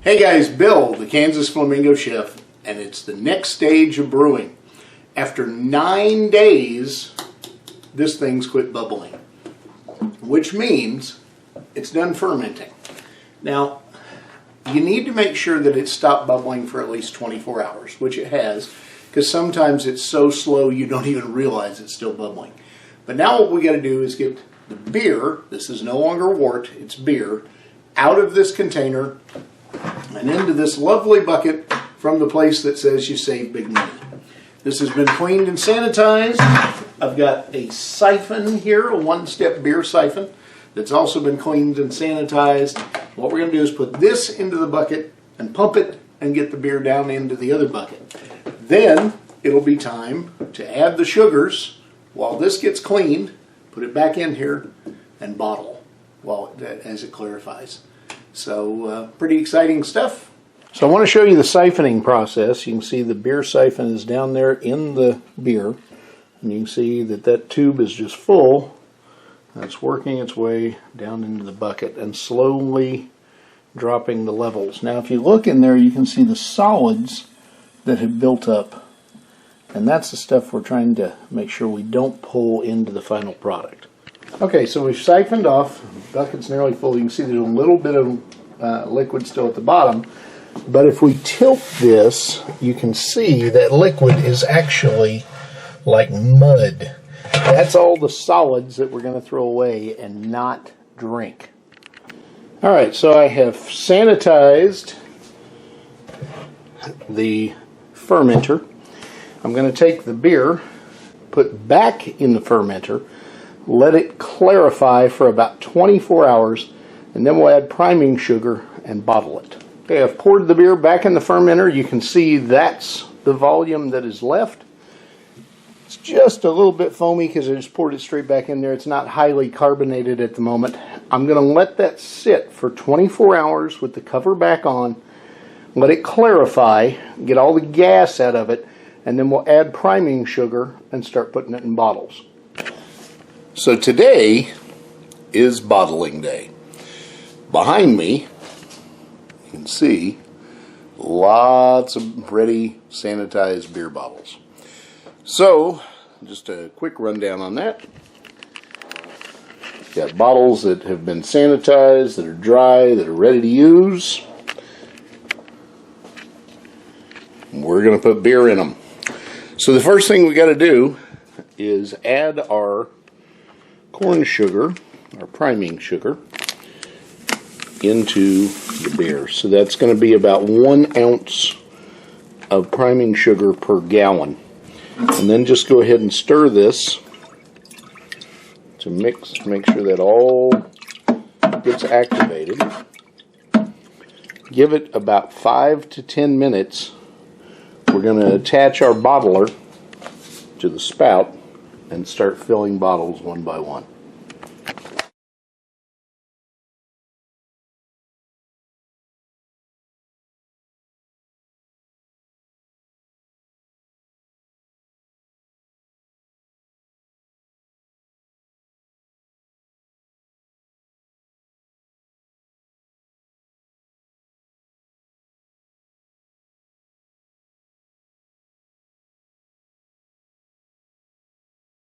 Hey guys, Bill, the Kansas Flamingo Chef, and it's the next stage of brewing. After 9 days, this thing's quit bubbling, which means it's done fermenting. Now, you need to make sure that it's stopped bubbling for at least 24 hours, which it has, because sometimes it's so slow you don't even realize it's still bubbling. But now what we got to do is get the beer, this is no longer wort, it's beer, out of this container and into this lovely bucket from the place that says you save big money. This has been cleaned and sanitized. I've got a siphon here, a one-step beer siphon, that's also been cleaned and sanitized. What we're going to do is put this into the bucket and pump it and get the beer down into the other bucket. Then it'll be time to add the sugars while this gets cleaned, put it back in here, and bottle as it clarifies. So pretty exciting stuff. So I want to show you the siphoning process. You can see the beer siphon is down there in the beer, and you can see that that tube is just full. It's working its way down into the bucket and slowly dropping the levels. Now if you look in there, you can see the solids that have built up, and that's the stuff we're trying to make sure we don't pull into the final product. Okay, so we've siphoned off. The bucket's nearly full. You can see there's a little bit of liquid still at the bottom. But if we tilt this, you can see that liquid is actually like mud. That's all the solids that we're going to throw away and not drink. Alright, so I have sanitized the fermenter. I'm going to take the beer, put back in the fermenter, let it clarify for about 24 hours, and then we'll add priming sugar and bottle it. Okay, I've poured the beer back in the fermenter. You can see that's the volume that is left. It's just a little bit foamy because I just poured it straight back in there. It's not highly carbonated at the moment. I'm going to let that sit for 24 hours with the cover back on, let it clarify, get all the gas out of it, and then we'll add priming sugar and start putting it in bottles. So today is bottling day. Behind me, you can see lots of ready sanitized beer bottles. So, just a quick rundown on that. Got bottles that have been sanitized, that are dry, that are ready to use. We're going to put beer in them. So the first thing we got to do is add our corn sugar, our priming sugar, into the beer. So that's going to be about 1 ounce of priming sugar per gallon. And then just go ahead and stir this to mix, make sure that all gets activated. Give it about 5 to 10 minutes. We're going to attach our bottler to the spout and start filling bottles one by one.